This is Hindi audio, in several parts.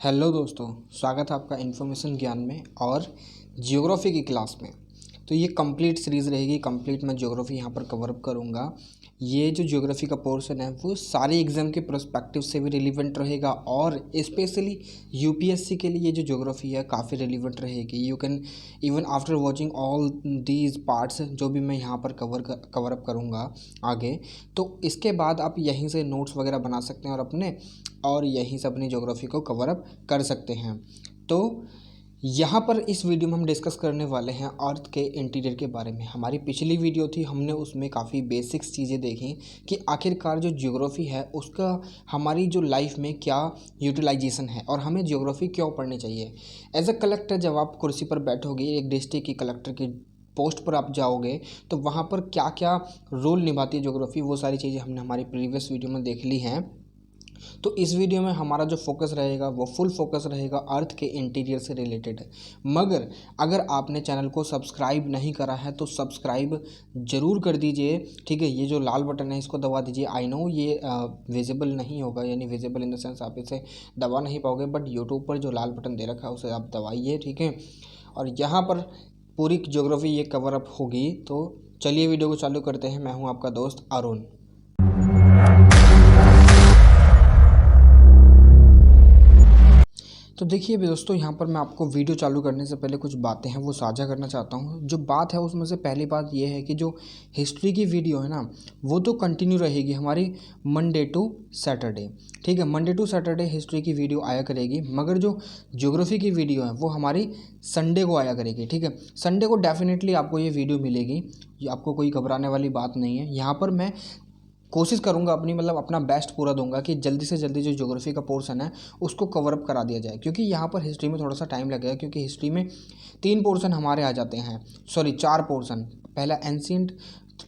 हेलो दोस्तों, स्वागत है आपका इन्फॉर्मेशन ज्ञान में और जियोग्राफी की क्लास में। तो ये कंप्लीट सीरीज़ रहेगी। कंप्लीट मैं ज्योग्राफी यहाँ पर कवर अप करूँगा। ये जो ज्योग्राफी का पोर्शन है वो सारे एग्ज़ाम के पर्सपेक्टिव से भी रिलीवेंट रहेगा और स्पेशली यूपीएससी के लिए जो ज्योग्राफी है काफ़ी रिलीवेंट रहेगी। You can even after watching all these parts जो भी मैं यहाँ पर कवर अप करूँगा आगे, तो इसके बाद आप यहीं से नोट्स वगैरह बना सकते हैं और यहीं से अपनी ज्योग्राफी को कवर अप कर सकते हैं। तो यहाँ पर इस वीडियो में हम डिस्कस करने वाले हैं अर्थ के इंटीरियर के बारे में। हमारी पिछली वीडियो थी, हमने उसमें काफ़ी बेसिक्स चीज़ें देखी कि आखिरकार जो ज्योग्राफी है उसका हमारी जो लाइफ में क्या यूटिलाइजेशन है और हमें ज्योग्राफी क्यों पढ़नी चाहिए। एज अ कलेक्टर जब आप कुर्सी पर बैठोगे, एक डिस्ट्रिक्ट की कलेक्टर की पोस्ट पर आप जाओगे, तो वहाँ पर क्या क्या रोल निभाती है ज्योग्राफी, वो सारी चीज़ें हमने हमारी प्रीवियस वीडियो में देख ली हैं। तो इस वीडियो में हमारा जो फोकस रहेगा वो फुल फोकस रहेगा अर्थ के इंटीरियर से रिलेटेड। मगर अगर आपने चैनल को सब्सक्राइब नहीं करा है तो सब्सक्राइब ज़रूर कर दीजिए, ठीक है। ये जो लाल बटन है इसको दबा दीजिए। आई नो ये विजिबल नहीं होगा, यानी विजिबल इन द सेंस आप इसे दबा नहीं पाओगे, बट यूट्यूब पर जो लाल बटन दे रखा है उसे आप दबाइए, ठीक है। और यहाँ पर पूरी ज्योग्राफी ये कवर अप होगी। तो चलिए वीडियो को चालू करते हैं। मैं हूँ आपका दोस्त अरुण। तो देखिए दोस्तों, यहाँ पर मैं आपको वीडियो चालू करने से पहले कुछ बातें हैं वो साझा करना चाहता हूँ। जो बात है उसमें से पहली बात ये है कि जो हिस्ट्री की वीडियो है ना वो तो कंटिन्यू रहेगी हमारी मंडे टू सैटरडे, ठीक है। मंडे टू सैटरडे हिस्ट्री की वीडियो आया करेगी, मगर जो ज्योग्राफी की वीडियो है वो हमारी संडे को आया करेगी, ठीक है। संडे को डेफिनेटली आपको ये वीडियो मिलेगी, आपको कोई घबराने वाली बात नहीं है। यहाँ पर मैं कोशिश करूंगा अपना बेस्ट पूरा दूंगा कि जल्दी से जल्दी जो ज्योग्राफी का पोर्शन है उसको कवर अप करा दिया जाए, क्योंकि यहाँ पर हिस्ट्री में थोड़ा सा टाइम लगेगा, क्योंकि हिस्ट्री में 3 पोर्शन हमारे आ जाते हैं, 4 पोर्शन। पहला एंशिएंट,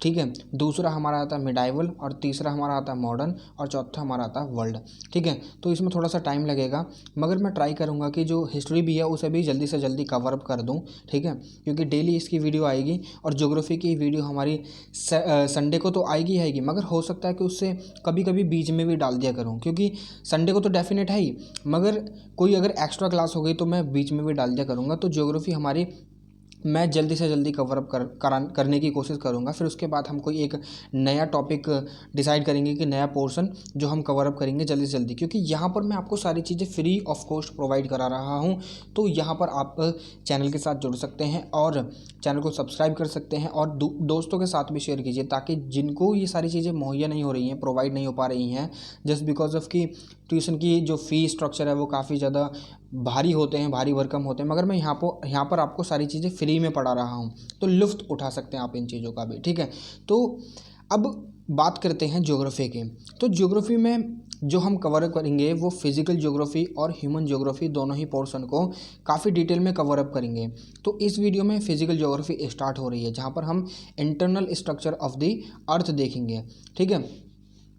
ठीक है, दूसरा हमारा आता है मिडाइवल, और तीसरा हमारा आता है मॉडर्न, और चौथा हमारा आता है वर्ल्ड, ठीक है। तो इसमें थोड़ा सा टाइम लगेगा, मगर मैं ट्राई करूंगा कि जो हिस्ट्री भी है उसे भी जल्दी से जल्दी कवर अप कर दूं, ठीक है, क्योंकि डेली इसकी वीडियो आएगी। और ज्योग्राफी की वीडियो हमारी संडे को तो आएगी, मगर हो सकता है कि उससे कभी कभी बीच में भी डाल दिया करूँ, क्योंकि संडे को तो डेफिनेट है ही, मगर कोई अगर एक्स्ट्रा क्लास हो गई तो मैं बीच में भी डाल दिया करूँगा। तो ज्योग्राफी हमारी मैं जल्दी से जल्दी कवर अप करने की कोशिश करूँगा। फिर उसके बाद हम कोई एक नया टॉपिक डिसाइड करेंगे कि नया पोर्शन जो हम कवर अप करेंगे जल्दी से जल्दी, क्योंकि यहाँ पर मैं आपको सारी चीज़ें फ्री ऑफ कॉस्ट प्रोवाइड करा रहा हूँ। तो यहाँ पर आप चैनल के साथ जुड़ सकते हैं और चैनल को सब्सक्राइब कर सकते हैं और दोस्तों के साथ भी शेयर कीजिए, ताकि जिनको ये सारी चीज़ें मुहैया नहीं हो रही हैं, प्रोवाइड नहीं हो पा रही हैं, जस्ट बिकॉज ऑफ कि ट्यूशन की जो फ़ी स्ट्रक्चर है वो काफ़ी ज़्यादा भारी होते हैं, भारी भरकम होते हैं, मगर मैं यहाँ पर आपको सारी चीज़ें फ्री में पढ़ा रहा हूँ, तो लुत्फ़ उठा सकते हैं आप इन चीज़ों का भी, ठीक है। तो अब बात करते हैं ज्योग्राफी की। तो ज्योग्राफी में जो हम कवर करेंगे वो फिज़िकल ज्योग्राफी और ह्यूमन ज्योग्राफी दोनों ही पोर्शन को काफ़ी डिटेल में कवर अप करेंगे। तो इस वीडियो में फिज़िकल ज्योग्राफी स्टार्ट हो रही है, जहाँ पर हम internal structure of the earth देखेंगे, ठीक है।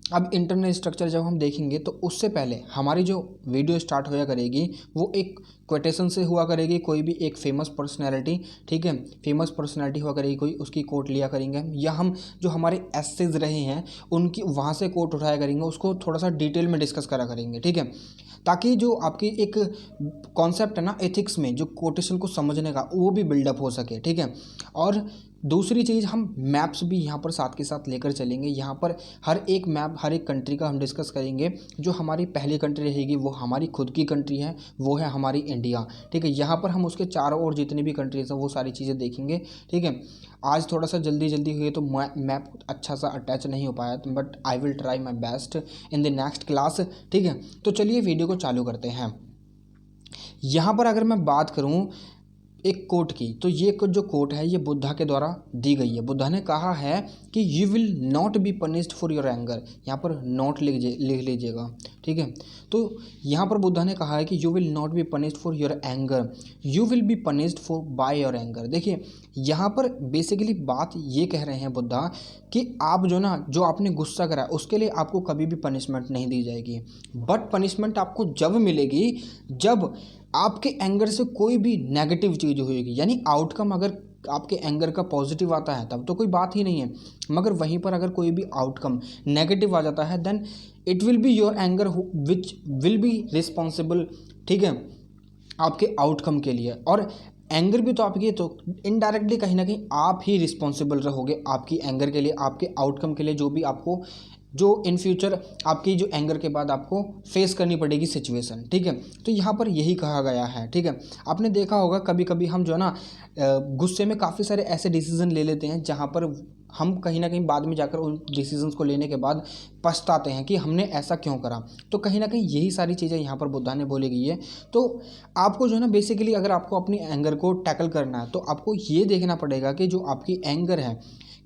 अब इंटरनल स्ट्रक्चर जब हम देखेंगे तो उससे पहले हमारी जो वीडियो स्टार्ट होया करेगी वो एक कोटेशन से हुआ करेगी, कोई भी एक फेमस पर्सनैलिटी, ठीक है, फेमस पर्सनैलिटी हुआ करेगी कोई, उसकी कोट लिया करेंगे, या हम जो हमारे एसेज रहे हैं उनकी वहाँ से कोट उठाया करेंगे, उसको थोड़ा सा डिटेल में डिस्कस करा करेंगे, ठीक है, ताकि जो आपकी एक कॉन्सेप्ट है ना एथिक्स में, जो कोटेशन को समझने का, वो भी बिल्डअप हो सके, ठीक है। और दूसरी चीज़, हम मैप्स भी यहाँ पर साथ के साथ लेकर चलेंगे। यहाँ पर हर एक मैप हर एक कंट्री का हम डिस्कस करेंगे। जो हमारी पहली कंट्री रहेगी वो हमारी खुद की कंट्री है, वो है हमारी इंडिया, ठीक है। यहाँ पर हम उसके चारों ओर जितनी भी कंट्रीज हैं वो सारी चीज़ें देखेंगे, ठीक है। आज थोड़ा सा जल्दी हुई तो मैप अच्छा सा अटैच नहीं हो पाया, but I will try my best in the next class, ठीक है। तो चलिए वीडियो को चालू करते हैं। यहाँ पर अगर मैं बात करूँ एक कोट की, तो ये जो कोट है ये बुद्धा के द्वारा दी गई है। बुद्धा ने कहा है कि you will not be punished for your anger. यहाँ पर नॉट लिख लीजिएगा, ठीक है। तो यहाँ पर बुद्धा ने कहा है कि you will not be punished for your anger, you will be punished for by your anger. देखिए यहाँ पर बेसिकली बात ये कह रहे हैं बुद्धा कि आप जो आपने गुस्सा करा उसके लिए आपको कभी भी पनिशमेंट नहीं दी जाएगी, बट पनिशमेंट आपको जब मिलेगी जब आपके एंगर से कोई भी नेगेटिव चीज़ होगी, यानी आउटकम अगर आपके एंगर का पॉजिटिव आता है तब तो कोई बात ही नहीं है, मगर वहीं पर अगर कोई भी आउटकम नेगेटिव आ जाता है then it will be your anger which will be responsible, ठीक है, आपके आउटकम के लिए। और एंगर भी तो आपकी, तो इनडायरेक्टली कहीं ना कहीं आप ही रिस्पॉन्सिबल रहोगे आपकी एंगर के लिए, आपके आउटकम के लिए, जो भी आपको जो इन फ्यूचर आपकी जो एंगर के बाद आपको फेस करनी पड़ेगी सिचुएशन, ठीक है। तो यहाँ पर यही कहा गया है, ठीक है। आपने देखा होगा कभी कभी हम जो है ना गुस्से में काफ़ी सारे ऐसे डिसीजन ले लेते हैं जहाँ पर हम कहीं ना कहीं बाद में जाकर उन डिसीजंस को लेने के बाद पछताते हैं कि हमने ऐसा क्यों करा। तो कहीं ना कहीं यही सारी चीज़ें यहाँ पर बुद्धा ने बोली गई है। तो आपको जो है ना बेसिकली अगर आपको अपनी एंगर को टैकल करना है तो आपको ये देखना पड़ेगा कि जो आपकी एंगर है,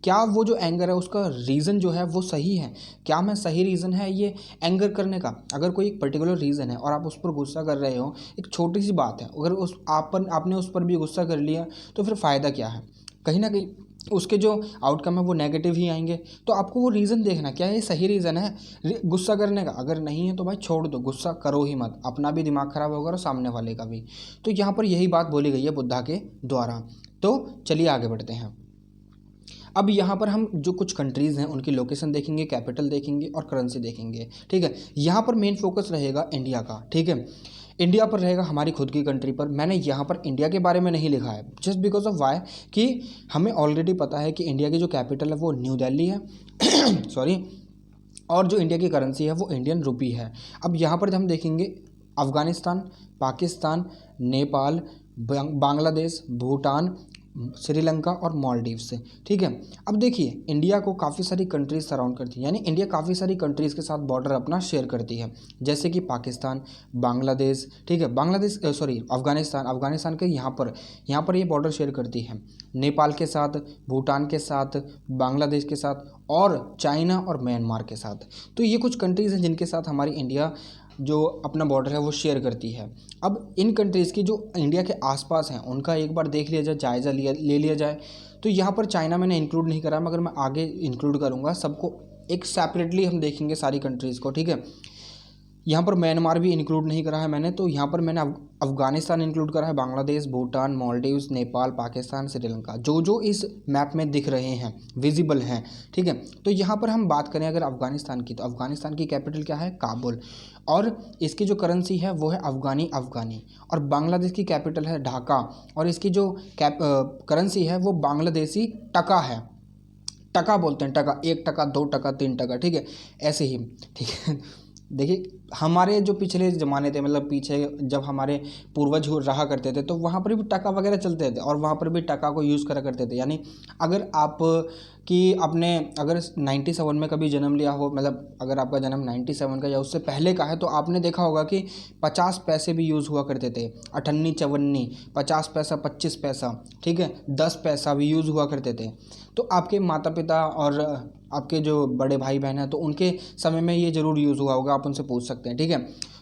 क्या वो जो एंगर है उसका रीज़न जो है वो सही है, क्या मैं सही रीज़न है ये एंगर करने का। अगर कोई एक पर्टिकुलर रीज़न है और आप उस पर गुस्सा कर रहे हो, एक छोटी सी बात है, अगर आपने उस पर भी गुस्सा कर लिया तो फिर फ़ायदा क्या है, कहीं ना कहीं उसके जो आउटकम है वो नेगेटिव ही आएंगे। तो आपको वो रीज़न देखना, क्या ये सही रीज़न है गुस्सा करने का। अगर नहीं है तो भाई छोड़ दो, गुस्सा करो ही मत, अपना भी दिमाग ख़राब होगा और सामने वाले का भी। तो यहाँ पर यही बात बोली गई है बुद्धा के द्वारा। तो चलिए आगे बढ़ते हैं। अब यहाँ पर हम जो कुछ कंट्रीज़ हैं उनकी लोकेशन देखेंगे, कैपिटल देखेंगे और करेंसी देखेंगे, ठीक है। यहाँ पर मेन फोकस रहेगा इंडिया का, ठीक है। इंडिया पर रहेगा, हमारी खुद की कंट्री पर। मैंने यहाँ पर इंडिया के बारे में नहीं लिखा है जस्ट बिकॉज ऑफ वाई कि हमें ऑलरेडी पता है कि इंडिया की जो कैपिटल है वो न्यू दिल्ली है सॉरी, और जो इंडिया की करेंसी है वो इंडियन रुपी है। अब यहाँ पर हम देखेंगे अफ़गानिस्तान, पाकिस्तान, नेपाल, बांग्लादेश, भूटान, श्रीलंका और मालदीव्स, ठीक है। अब देखिए इंडिया को काफ़ी सारी कंट्रीज सराउंड करती है, यानी इंडिया काफ़ी सारी कंट्रीज़ के साथ बॉर्डर अपना शेयर करती है, जैसे कि पाकिस्तान, बांग्लादेश, ठीक है, अफ़गानिस्तान के यहाँ पर ये बॉर्डर शेयर करती है नेपाल के साथ, भूटान के साथ, बांग्लादेश के साथ और चाइना और म्यांमार के साथ। तो ये कुछ कंट्रीज़ हैं जिनके साथ हमारी इंडिया जो अपना बॉर्डर है वो शेयर करती है। अब इन कंट्रीज़ की जो इंडिया के आसपास हैं उनका एक बार देख लिया जाए, जायज़ा ले लिया जाए। तो यहाँ पर चाइना मैंने इंक्लूड नहीं करा, मगर मैं आगे इंक्लूड करूँगा, सबको एक सेपरेटली हम देखेंगे सारी कंट्रीज़ को, ठीक है। यहाँ पर म्यांमार भी इंक्लूड नहीं करा है मैंने, तो यहाँ पर मैंने अफ़गानिस्तान इंक्लूड करा है, बांग्लादेश, भूटान, मालदीव्स, नेपाल, पाकिस्तान, श्रीलंका, जो इस मैप में दिख रहे हैं, विजिबल हैं, ठीक है। तो यहाँ पर हम बात करें अगर अफ़गानिस्तान की, तो अफ़गानिस्तान की कैपिटल क्या है, काबुल, और इसकी जो करेंसी है वो है अफ़गानी। और बांग्लादेश की कैपिटल है ढाका, और इसकी जो करेंसी है वो बांग्लादेशी टका है। टका बोलते हैं, टका, 1 टका, 2 टका, 3 टका, ठीक है, ऐसे ही, ठीक है। देखिए हमारे जो पिछले ज़माने थे, मतलब पीछे जब हमारे पूर्वज रहा करते थे तो वहाँ पर भी टका वगैरह चलते थे और वहाँ पर भी टका को यूज़ करा करते थे। यानी अगर आप कि आपने अगर 97 में कभी जन्म लिया हो, मतलब अगर आपका जन्म 97 का या उससे पहले का है, तो आपने देखा होगा कि 50 पैसे भी यूज़ हुआ करते थे, 58 54, 50 पैसा, 25 पैसा, ठीक है, 10 पैसा भी यूज़ हुआ करते थे। तो आपके माता पिता और आपके जो बड़े भाई बहन हैं तो उनके समय में ये ज़रूर यूज़ हुआ होगा, आप उनसे पूछ सकते हैं, ठीक है।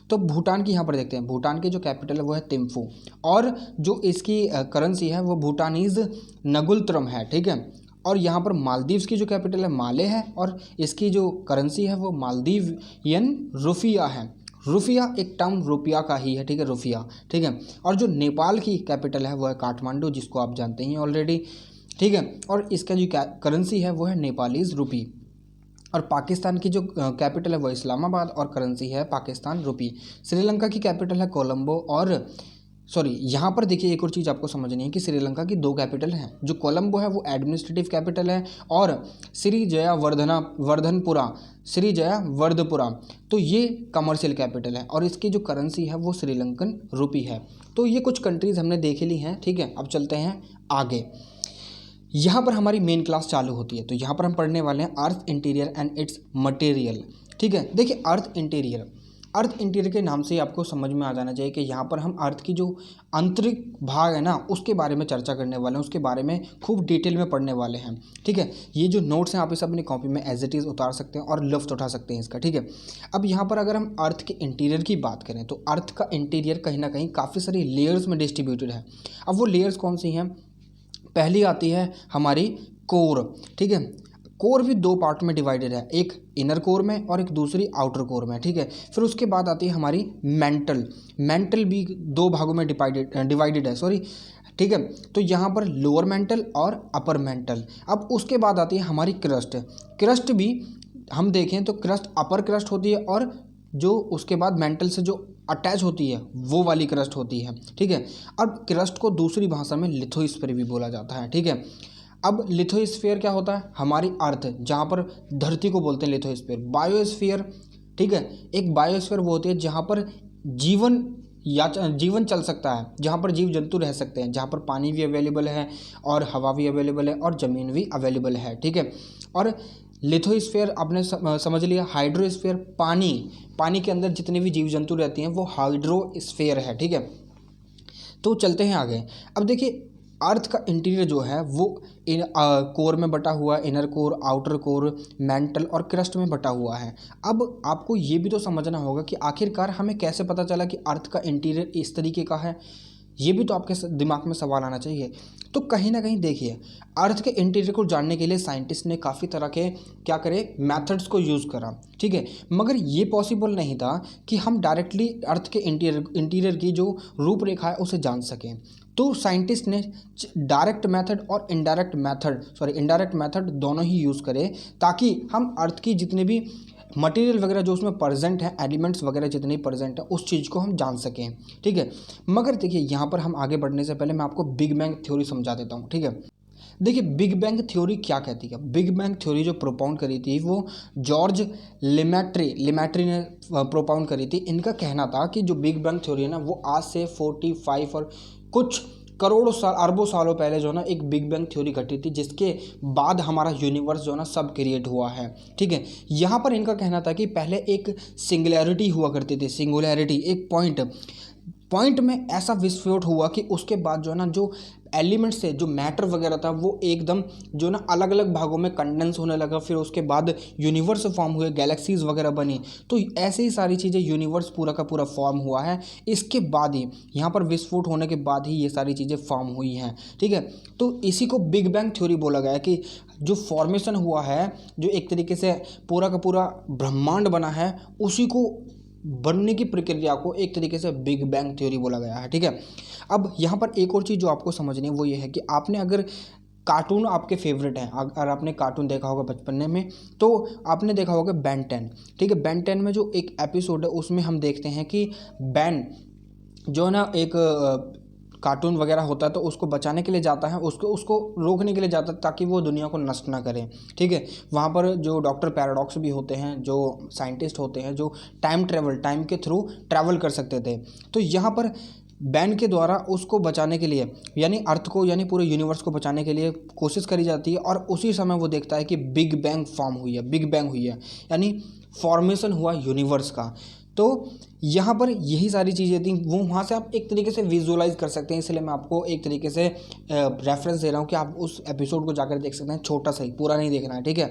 तो भूटान की यहाँ पर देखते हैं, भूटान की जो कैपिटल है वो है थिम्फू, और जो इसकी करेंसी है वो भूटानीज़ नगुलत्रम है, ठीक है। और यहाँ पर मालदीव्स की जो कैपिटल है माले है, और इसकी जो करेंसी है वो मालदीवियन रुफिया है। रुफिया एक टर्म रुपया का ही है, ठीक है, रुफिया, ठीक है। और जो नेपाल की कैपिटल है वो है काठमांडू, जिसको आप जानते हैं ऑलरेडी, ठीक है। और इसका जो करेंसी है वो है नेपालीज़ रुपी। और पाकिस्तान की जो कैपिटल है वो इस्लामाबाद और करेंसी है पाकिस्तान रुपी। श्रीलंका की कैपिटल है कोलंबो, और यहाँ पर देखिए एक और चीज़ आपको समझनी है कि श्रीलंका की 2 कैपिटल हैं। जो कोलंबो है वो एडमिनिस्ट्रेटिव कैपिटल है, और श्री जयावर्धपुरा तो ये कमर्शियल कैपिटल है, और इसकी जो करेंसी है वो श्रीलंकन रुपी है। तो ये कुछ कंट्रीज़ हमने देख ली हैं, ठीक है। अब चलते हैं आगे। यहाँ पर हमारी मेन क्लास चालू होती है, तो यहाँ पर हम पढ़ने वाले हैं अर्थ इंटीरियर एंड इट्स मटेरियल, ठीक है। देखिए अर्थ इंटीरियर के नाम से आपको समझ में आ जाना चाहिए कि यहाँ पर हम अर्थ की जो आंतरिक भाग है ना उसके बारे में चर्चा करने वाले हैं, उसके बारे में खूब डिटेल में पढ़ने वाले हैं, ठीक है। ये जो नोट्स हैं आप इसे अपनी कॉपी में एज इट इज़ उतार सकते हैं और लुत्फ़ उठा सकते हैं इसका, ठीक है। अब यहाँ पर अगर हम अर्थ के इंटीरियर की बात करें तो अर्थ का इंटीरियर कहीं ना कहीं काफ़ी सारी लेयर्स में डिस्ट्रीब्यूटेड है। अब वो लेयर्स कौन सी हैं? पहली आती है हमारी कोर, ठीक है। कोर भी दो पार्ट में डिवाइडेड है, एक इनर कोर में और एक दूसरी आउटर कोर में, ठीक है। फिर उसके बाद आती है हमारी मेंटल भी दो भागों में डिवाइडेड है, सॉरी, ठीक है। तो यहाँ पर लोअर मेंटल और अपर मेंटल। अब उसके बाद आती है हमारी क्रस्ट भी हम देखें तो क्रस्ट अपर क्रस्ट होती है और जो उसके बाद मेंटल से जो अटैच होती है वो वाली क्रस्ट होती है, ठीक है। अब क्रस्ट को दूसरी भाषा में लिथोस्फीयर भी बोला जाता है, ठीक है। अब लिथोस्फीयर क्या होता है, हमारी अर्थ, जहाँ पर धरती को बोलते हैं लिथोस्फीयर। बायोस्फीयर, ठीक है, एक बायोस्फीयर वो होती है जहाँ पर जीवन चल सकता है, जहाँ पर जीव जंतु रह सकते हैं, जहाँ पर पानी भी अवेलेबल है और हवा भी अवेलेबल है और ज़मीन भी अवेलेबल है, ठीक है। और लिथोस्फीयर आपने समझ लिया। हाइड्रोस्फीयर, पानी के अंदर जितने भी जीव जंतु रहते हैं वो हाइड्रोस्फीयर है, ठीक है। तो चलते हैं आगे। अब देखिए अर्थ का इंटीरियर जो है वो कोर में बटा हुआ है, inner core, outer core, mental और क्रस्ट में बटा हुआ है। अब आपको ये भी तो समझना होगा कि आखिरकार हमें कैसे पता चला कि अर्थ का इंटीरियर इस तरीके का है, ये भी तो आपके दिमाग में सवाल आना चाहिए। तो कहीं ना कहीं देखिए अर्थ के इंटीरियर को जानने के लिए साइंटिस्ट ने काफ़ी तरह के क्या करे मेथड्स को यूज़ करा, ठीक है। मगर ये पॉसिबल नहीं था कि हम डायरेक्टली अर्थ के इंटीरियर की जो रूपरेखा है उसे जान सकें। तो साइंटिस्ट ने डायरेक्ट मेथड और इनडायरेक्ट मेथड दोनों ही यूज़ करे ताकि हम अर्थ की जितने भी मटेरियल वगैरह जो उसमें प्रेजेंट है, एलिमेंट्स वगैरह जितने प्रेजेंट है, उस चीज़ को हम जान सकें, ठीक है। मगर देखिए यहाँ पर हम आगे बढ़ने से पहले मैं आपको बिग बैंग थ्योरी समझा देता हूँ, ठीक है। देखिए बिग बैंग थ्योरी क्या कहती है। बिग बैंग थ्योरी जो प्रोपाउंड करी थी वो जॉर्ज लेमेट्री ने प्रोपाउंड करी थी। इनका कहना था कि जो बिग बैंग थ्योरी है ना वो आज से 45 और कुछ करोड़ों साल, अरबों सालों पहले जो है ना एक बिग बैंग थ्योरी घटी थी, जिसके बाद हमारा यूनिवर्स जो है ना सब क्रिएट हुआ है, ठीक है। यहाँ पर इनका कहना था कि पहले एक सिंगुलैरिटी हुआ करती थी, सिंगुलैरिटी एक पॉइंट में ऐसा विस्फोट हुआ कि उसके बाद जो है ना जो एलिमेंट्स से जो मैटर वगैरह था वो एकदम जो ना अलग अलग भागों में कंडेंस होने लगा। फिर उसके बाद यूनिवर्स फॉर्म हुए, गैलेक्सीज वगैरह बनी। तो ऐसे ही सारी चीज़ें, यूनिवर्स पूरा का पूरा फॉर्म हुआ है। इसके बाद ही यहाँ पर विस्फोट होने के बाद ही ये सारी चीज़ें फॉर्म हुई हैं, ठीक है। तो इसी को बिग बैंग थ्योरी बोला गया कि जो फॉर्मेशन हुआ है, जो एक तरीके से पूरा का पूरा ब्रह्मांड बना है, उसी को बनने की प्रक्रिया को एक तरीके से बिग बैंग थ्योरी बोला गया है, ठीक है। अब यहाँ पर एक और चीज़ जो आपको समझनी है वो ये है कि आपने अगर कार्टून आपके फेवरेट हैं, अगर आपने कार्टून देखा होगा बचपन में तो आपने देखा होगा बेन 10, ठीक है। बेन 10 में जो एक एपिसोड है उसमें हम देखते हैं कि बेन जो ना एक कार्टून वगैरह होता है तो उसको बचाने के लिए जाता है, उसको रोकने के लिए जाता है ताकि वो दुनिया को नष्ट ना करे, ठीक है। वहाँ पर जो डॉक्टर पैराडॉक्स भी होते हैं, जो साइंटिस्ट होते हैं, जो टाइम के थ्रू ट्रैवल कर सकते थे। तो यहाँ पर बैन के द्वारा उसको बचाने के लिए, यानी अर्थ को, यानी पूरे यूनिवर्स को बचाने के लिए कोशिश करी जाती है। और उसी समय वो देखता है कि बिग बैंग हुई है, यानी फॉर्मेशन हुआ यूनिवर्स का। तो यहाँ पर यही सारी चीज़ें थी, वो वहाँ से आप एक तरीके से विजुअलाइज कर सकते हैं। इसलिए मैं आपको एक तरीके से रेफरेंस दे रहा हूँ कि आप उस एपिसोड को जाकर देख सकते हैं, छोटा सा ही, पूरा नहीं देखना है, ठीक है।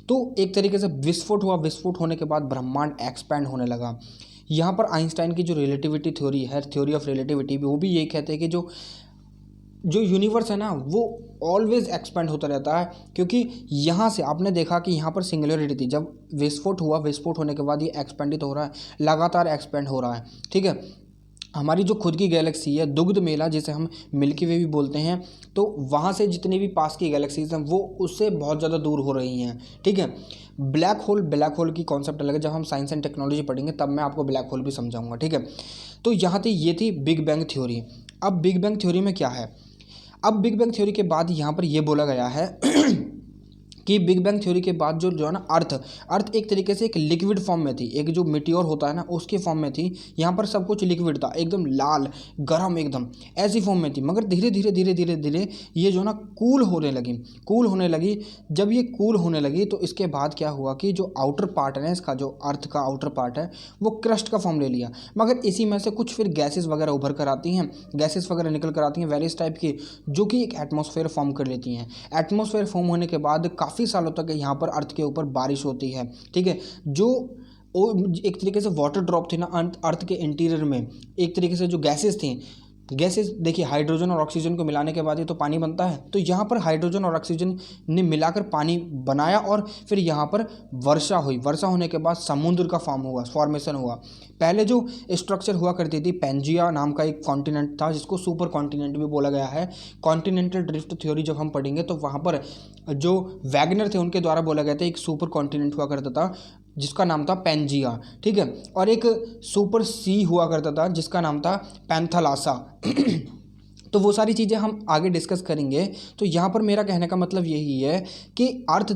तो एक तरीके से विस्फोट हुआ, विस्फोट होने के बाद ब्रह्मांड एक्सपैंड होने लगा। यहाँ पर आइंस्टाइन की जो रिलेटिविटी थ्योरी है, थ्योरी ऑफ रिलेटिविटी, वो भी यही कहते हैं कि जो यूनिवर्स है ना वो ऑलवेज एक्सपेंड होता रहता है। क्योंकि यहाँ से आपने देखा कि यहाँ पर सिंगुलरिटी थी, जब विस्फोट हुआ, विस्फोट होने के बाद ये एक्सपेंडित हो रहा है, लगातार एक्सपेंड हो रहा है, ठीक है। हमारी जो खुद की गैलेक्सी है, दुग्ध मेला जिसे हम मिल्की वे भी बोलते हैं, तो वहाँ से जितनी भी पास की गैलेक्सीज हैं वो उससे बहुत ज़्यादा दूर हो रही हैं, ठीक है। ब्लैक होल की कॉन्सेप्ट अलग है, जब हम साइंस एंड टेक्नोलॉजी पढ़ेंगे तब मैं आपको ब्लैक होल भी समझाऊंगा, ठीक है। तो यहाँ थी, ये थी बिग बैंग थ्योरी। अब बिग बैंग थ्योरी में क्या है, अब बिग बैंग थ्योरी के बाद यहाँ पर ये बोला गया है कि बिग बैंग थ्योरी के बाद जो है ना अर्थ एक तरीके से एक लिक्विड फॉर्म में थी, एक जो मिटियोर होता है ना उसके फॉर्म में थी। यहाँ पर सब कुछ लिक्विड था, एकदम लाल गर्म, एकदम ऐसी फॉर्म में थी। मगर धीरे धीरे ये जो ना कूल होने लगी। जब ये कूल होने लगी तो इसके बाद क्या हुआ कि जो आउटर पार्ट है ना इसका, जो अर्थ का आउटर पार्ट है, वो क्रस्ट का फॉर्म ले लिया। मगर इसी में से कुछ फिर गैसेस वगैरह उभर कर आती हैं, गैसेस वगैरह निकल कर आती हैं वेरियस टाइप की, जो कि एक एटमॉस्फेयर फॉर्म कर लेती हैं। एटमॉस्फेयर फॉर्म होने के बाद काफ़ी सालों तक यहाँ पर अर्थ के ऊपर बारिश होती है, ठीक है। जो एक तरीके से वाटर ड्रॉप थी ना अर्थ के इंटीरियर में, एक तरीके से जो गैसेस थी गैसेस देखिए हाइड्रोजन और ऑक्सीजन को मिलाने के बाद ही तो पानी बनता है। तो यहाँ पर हाइड्रोजन और ऑक्सीजन ने मिलाकर पानी बनाया और फिर यहाँ पर वर्षा हुई। वर्षा होने के बाद समुद्र का फॉर्मेशन हुआ। पहले जो स्ट्रक्चर हुआ करती थी, पेंजिया नाम का एक कॉन्टिनेंट था जिसको सुपर कॉन्टिनेंट भी बोला गया है। कॉन्टिनेंटल ड्रिफ्ट थ्योरी जब हम पढ़ेंगे तो वहाँ पर जो वैगनर थे उनके द्वारा बोला गया था एक सुपर कॉन्टिनेंट हुआ करता था जिसका नाम था पेंजिया, ठीक है। और एक सुपर सी हुआ करता था जिसका नाम था पैंथालासा। तो वो सारी चीज़ें हम आगे डिस्कस करेंगे। तो यहाँ पर मेरा कहने का मतलब यही है कि अर्थ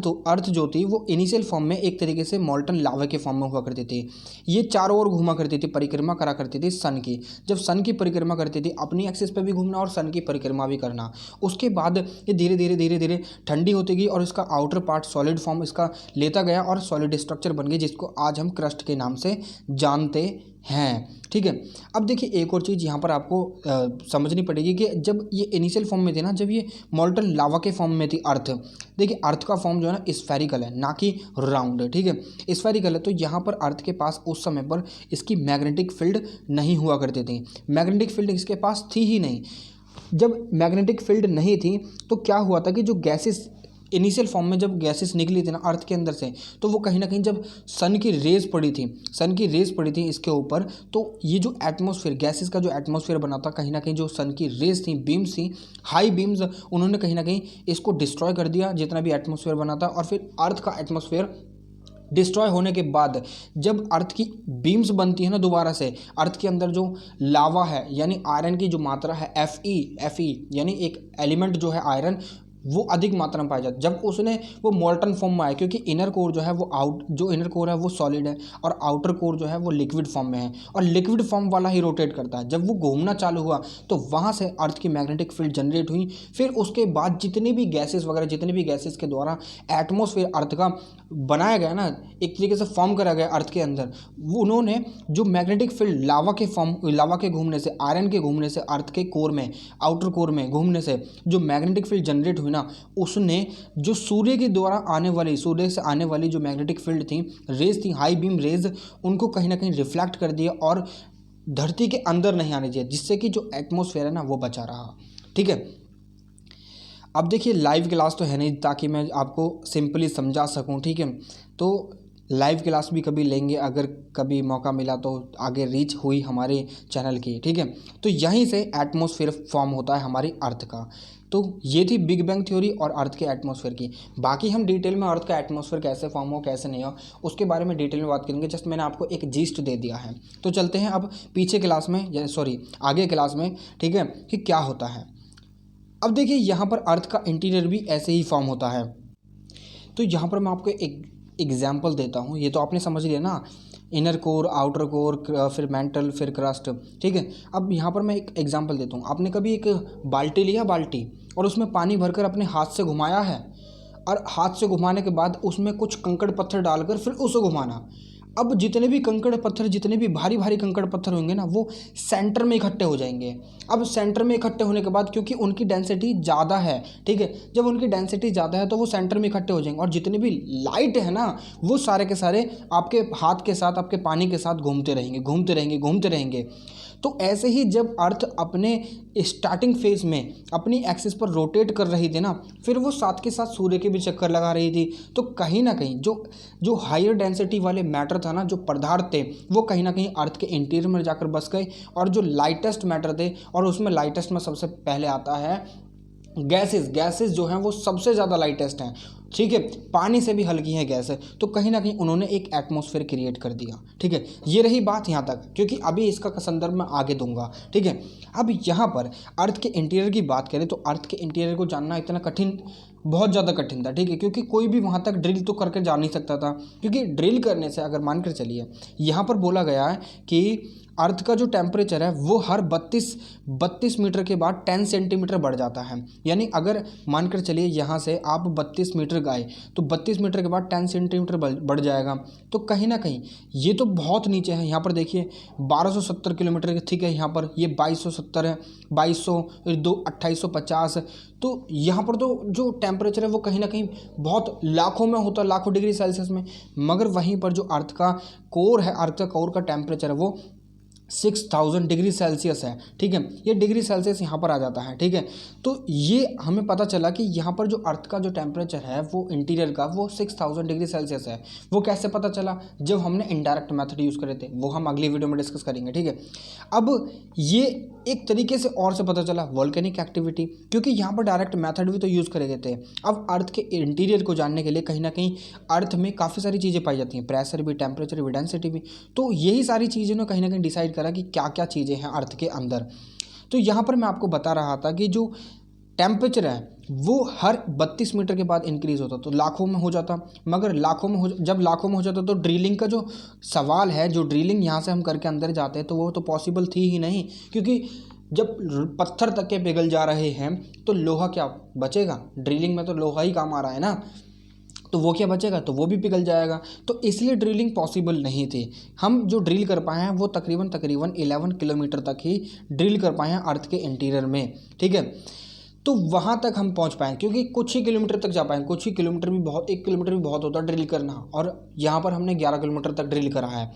जो थी वो इनिशियल फॉर्म में एक तरीके से मॉल्टन लावा के फॉर्म में हुआ करती थी। ये चारों ओर घूमा करती थी, परिक्रमा करा करती थी सन की। जब सन की परिक्रमा करती थी, अपनी एक्सिस पे भी घूमना और सन की परिक्रमा भी करना। उसके बाद ये धीरे धीरे धीरे धीरे ठंडी होती गई और इसका आउटर पार्ट सॉलिड फॉर्म इसका लेता गया और सॉलिड स्ट्रक्चर बन गई जिसको आज हम क्रस्ट के नाम से जानते हैं, ठीक है। अब देखिए एक और चीज़ यहाँ पर आपको समझनी पड़ेगी कि जब ये इनिशियल फॉर्म में थे ना, जब ये मॉल्टन लावा के फॉर्म में थी अर्थ, देखिए अर्थ का फॉर्म जो है ना स्फेरिकल है, ना कि राउंड है, ठीक है। स्फेरिकल है तो यहाँ पर अर्थ के पास उस समय पर इसकी मैग्नेटिक फील्ड नहीं हुआ करती थी। मैग्नेटिक फील्ड इसके पास थी ही नहीं। जब मैग्नेटिक फील्ड नहीं थी तो क्या हुआ था कि जो गैसेस इनिशियल फॉर्म में जब गैसेस निकली थी ना अर्थ के अंदर से, तो वो कहीं ना कहीं जब सन की रेज पड़ी थी इसके ऊपर, तो ये जो एटमॉस्फेयर, गैसेस का जो एटमॉस्फेयर बना था, कहीं ना कहीं जो सन की रेज थी, बीम्स थी, हाई बीम्स, उन्होंने कहीं ना कहीं इसको डिस्ट्रॉय कर दिया जितना भी एटमॉस्फेयर बना था। और फिर अर्थ का एटमॉस्फेयर डिस्ट्रॉय होने के बाद जब अर्थ की बीम्स बनती है ना दोबारा से, अर्थ के अंदर जो लावा है यानी आयरन की जो मात्रा है Fe यानी एक एलिमेंट जो है आयरन, वो अधिक मात्रा में पाया जाता है। जब उसने वो मॉल्टन फॉर्म में आया, क्योंकि इनर कोर जो है वो इनर कोर है वो सॉलिड है और आउटर कोर जो है वो लिक्विड फॉर्म में है और लिक्विड फॉर्म वाला ही रोटेट करता है। जब वो घूमना चालू हुआ तो वहाँ से अर्थ की मैग्नेटिक फील्ड जनरेट हुई। फिर उसके बाद जितने भी गैसेस के द्वारा एटमॉस्फेयर अर्थ का बनाया गया ना, एक तरीके से फॉर्म करा गया अर्थ के अंदर, वो उन्होंने जो मैग्नेटिक फील्ड लावा के घूमने से, आयरन के घूमने से, अर्थ के कोर में, आउटर कोर में घूमने से जो मैग्नेटिक फील्ड जनरेट हुई ना, उसने जो सूर्य से आने वाली जो मैग्नेटिक फील्ड थी, रेज थी, हाई बीम रेज, उनको कहीं ना कहीं रिफ्लेक्ट कर दिया और धरती के अंदर नहीं आने दिया, जिससे कि जो एटमॉस्फेयर है ना वो बचा रहा, ठीक है। अब देखिए लाइव क्लास तो है नहीं ताकि मैं आपको सिंपली समझा सकूं, ठीक है। तो लाइव क्लास भी कभी लेंगे अगर कभी मौका मिला तो, आगे रीच हुई हमारे चैनल की, ठीक है। तो यहीं से एटमॉस्फेयर फॉर्म होता है हमारी अर्थ का। तो ये थी बिग बैंग थ्योरी और अर्थ के एटमॉस्फेयर की। बाकी हम डिटेल में अर्थ का एटमॉस्फेयर कैसे फॉर्म हो कैसे नहीं हो उसके बारे में डिटेल में बात करेंगे। जस्ट मैंने आपको एक जीस्ट दे दिया है। तो चलते हैं अब आगे क्लास में, ठीक है, कि क्या होता है। अब देखिए यहाँ पर अर्थ का इंटीरियर भी ऐसे ही फॉर्म होता है। तो यहाँ पर मैं आपको एक एग्जाम्पल देता हूँ। ये तो आपने समझ लिया ना, इनर कोर, आउटर कोर, फिर मेंटल, फिर क्रस्ट, ठीक है। अब यहाँ पर मैं एक एग्जांपल देता हूँ। आपने कभी एक बाल्टी लिया और उसमें पानी भरकर अपने हाथ से घुमाया है, और हाथ से घुमाने के बाद उसमें कुछ कंकड़ पत्थर डालकर फिर उसे घुमाना। अब जितने भी कंकड़ पत्थर, जितने भी भारी भारी कंकड़ पत्थर होंगे ना, वो सेंटर में इकट्ठे हो जाएंगे। अब सेंटर में इकट्ठे होने के बाद क्योंकि उनकी डेंसिटी ज़्यादा है, ठीक है, जब उनकी डेंसिटी ज़्यादा है तो वो सेंटर में इकट्ठे हो जाएंगे और जितने भी लाइट है ना वो सारे के सारे आपके हाथ के साथ, आपके पानी के साथ घूमते रहेंगे। तो ऐसे ही जब अर्थ अपने स्टार्टिंग फेज में अपनी एक्सिस पर रोटेट कर रही थी ना, फिर वो साथ के साथ सूर्य के भी चक्कर लगा रही थी। तो कहीं ना कहीं जो हायर डेंसिटी वाले मैटर था ना, जो पदार्थ थे, वो कहीं ना कहीं अर्थ के इंटीरियर में जाकर बस गए, और जो लाइटेस्ट मैटर थे, और उसमें लाइटेस्ट में सबसे पहले आता है गैसेस जो हैं वो सबसे ज़्यादा लाइटेस्ट हैं, ठीक है, पानी से भी हल्की है गैस है। तो कहीं ना कहीं उन्होंने एक एटमॉस्फेयर क्रिएट कर दिया, ठीक है। ये रही बात यहाँ तक, क्योंकि अभी इसका संदर्भ मैं आगे दूंगा, ठीक है। अब यहाँ पर अर्थ के इंटीरियर की बात करें तो अर्थ के इंटीरियर को जानना इतना कठिन, बहुत ज़्यादा कठिन था, ठीक है, क्योंकि कोई भी वहाँ तक ड्रिल तो करके जा नहीं सकता था। क्योंकि ड्रिल करने से, अगर मानकर चलिए, यहाँ पर बोला गया है कि अर्थ का जो टेम्परेचर है वो हर 32 मीटर के बाद 10 सेंटीमीटर बढ़ जाता है। यानी अगर मानकर चलिए यहाँ से आप 32 मीटर गए तो 32 मीटर के बाद 10 सेंटीमीटर बढ़ जाएगा। तो कहीं ना कहीं ये तो बहुत नीचे है। यहाँ पर देखिए 1270 किलोमीटर, ठीक है, यहाँ पर ये 2270 है, 2200, 2850। तो यहाँ पर तो जो टेम्परेचर है वो कहीं ना कहीं बहुत लाखों में होता है, लाखों डिग्री सेल्सियस में। मगर वहीं पर जो अर्थ का कोर है, अर्थ का कोर का टेम्परेचर है वो 6000 डिग्री सेल्सियस है, ठीक है। ये डिग्री सेल्सियस यहाँ पर आ जाता है, ठीक है। तो ये हमें पता चला कि यहाँ पर जो अर्थ का जो टेम्परेचर है वो इंटीरियर का वो 6000 डिग्री सेल्सियस है। वो कैसे पता चला? जब हमने इनडायरेक्ट मेथड यूज़ करे थे, वो हम अगली वीडियो में डिस्कस करेंगे, ठीक है। अब ये एक तरीके से और से पता चला वोल्केनिक एक्टिविटी, क्योंकि यहाँ पर डायरेक्ट मेथड भी तो यूज़ करे गए थे। अब अर्थ के इंटीरियर को जानने के लिए कहीं ना कहीं अर्थ में काफ़ी सारी चीज़ें पाई जाती हैं, प्रेशर भी, टेम्परेचर भी, डेंसिटी भी। तो यही सारी चीज़ें ने कहीं ना कहीं डिसाइड करा कि क्या क्या चीज़ें हैं अर्थ के अंदर। तो यहाँ पर मैं आपको बता रहा था कि जो टेम्परेचर है वो हर 32 मीटर के बाद इंक्रीज़ होता, तो लाखों में हो जाता। मगर जब लाखों में हो जाता तो ड्रिलिंग का जो सवाल है, जो ड्रिलिंग यहाँ से हम करके अंदर जाते हैं तो वो तो पॉसिबल थी ही नहीं, क्योंकि जब पत्थर तक के पिघल जा रहे हैं तो लोहा क्या बचेगा? ड्रिलिंग में तो लोहा ही काम आ रहा है ना, तो वो क्या बचेगा? तो वो भी पिघल जाएगा। तो इसलिए ड्रिलिंग पॉसिबल नहीं थी। हम जो ड्रिल कर पाए हैं वो तकरीबन 11 किलोमीटर तक ही ड्रिल कर पाए हैं अर्थ के इंटीरियर में, ठीक है। तो वहाँ तक हम पहुँच पाएँ, क्योंकि कुछ ही किलोमीटर तक जा पाएँ। कुछ ही किलोमीटर भी बहुत, 1 किलोमीटर भी बहुत होता है ड्रिल करना, और यहाँ पर हमने 11 किलोमीटर तक ड्रिल करा है।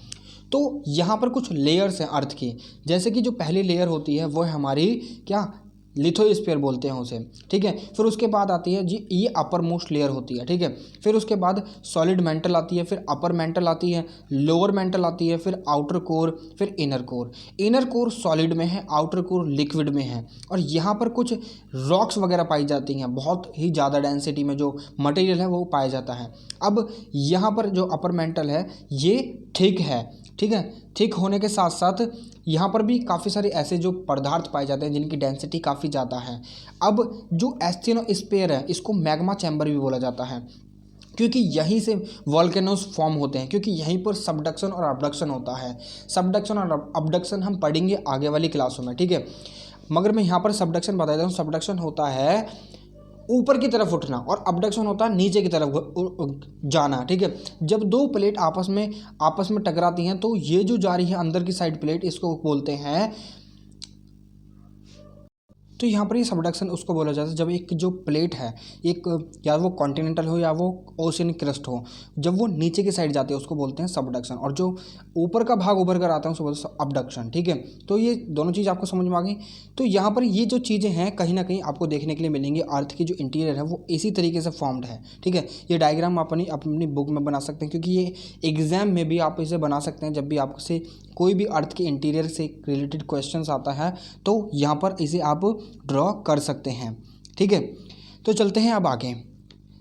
तो यहाँ पर कुछ लेयर्स हैं अर्थ की, जैसे कि जो पहली लेयर होती है वो है हमारी क्या, लिथोस्फीयर बोलते हैं उसे, ठीक है। फिर उसके बाद आती है जी ये अपर मोस्ट लेयर होती है, ठीक है। फिर उसके बाद सॉलिड मेंटल आती है, फिर अपर मेंटल आती है, लोअर मेंटल आती है, फिर आउटर कोर, फिर inner core. Inner core solid में है, आउटर कोर लिक्विड में है। और यहाँ पर कुछ रॉक्स वगैरह पाई जाती हैं, बहुत ही ज़्यादा डेंसिटी में जो मटेरियल है वो पाया जाता है। अब यहाँ पर जो अपर मेंटल है ये थिक है, ठीक है। थिक होने के साथ साथ यहाँ पर भी काफ़ी सारे ऐसे जो पदार्थ पाए जाते हैं जिनकी डेंसिटी काफ़ी ज़्यादा है। अब जो एस्टेनोस्फीयर है इसको मैग्मा चैम्बर भी बोला जाता है, क्योंकि यहीं से वॉल्केनोस फॉर्म होते हैं, क्योंकि यहीं पर सबडक्शन और अबडक्शन होता है। सबडक्शन और अबडक्शन हम पढ़ेंगे आगे वाली क्लासों में, ठीक है। मगर मैं यहाँ पर सबडक्शन बता देता हूँ। सबडक्शन होता है ऊपर की तरफ उठना और अबडक्शन होता है नीचे की तरफ जाना, ठीक है। जब दो प्लेट आपस में टकराती हैं तो ये जो जा रही है अंदर की साइड प्लेट, इसको बोलते हैं, तो यहाँ पर ये सबडक्शन उसको बोला जाता है जब एक जो प्लेट है, एक या वो कॉन्टिनेंटल हो या वो ओशियनिक क्रस्ट हो, जब वो नीचे की साइड जाती है उसको बोलते हैं सबडक्शन, और जो ऊपर का भाग उभर कर आता है उसको बोलते हैं अबडक्शन, ठीक है। तो ये दोनों चीज़ आपको समझ में आ गई। तो यहाँ पर ये जो चीज़ें हैं कहीं ना कहीं आपको देखने के लिए मिलेंगी। अर्थ की जो इंटीरियर है वो इसी तरीके से फॉर्म्ड है, ठीक है। ये डायग्राम अपनी बुक में बना सकते हैं, क्योंकि ये एग्जाम में भी आप इसे बना सकते हैं। जब भी आपसे कोई भी अर्थ के इंटीरियर से रिलेटेड क्वेश्चंस आता है तो यहाँ पर इसे आप ड्रॉ कर सकते हैं, ठीक है। तो चलते हैं अब आगे।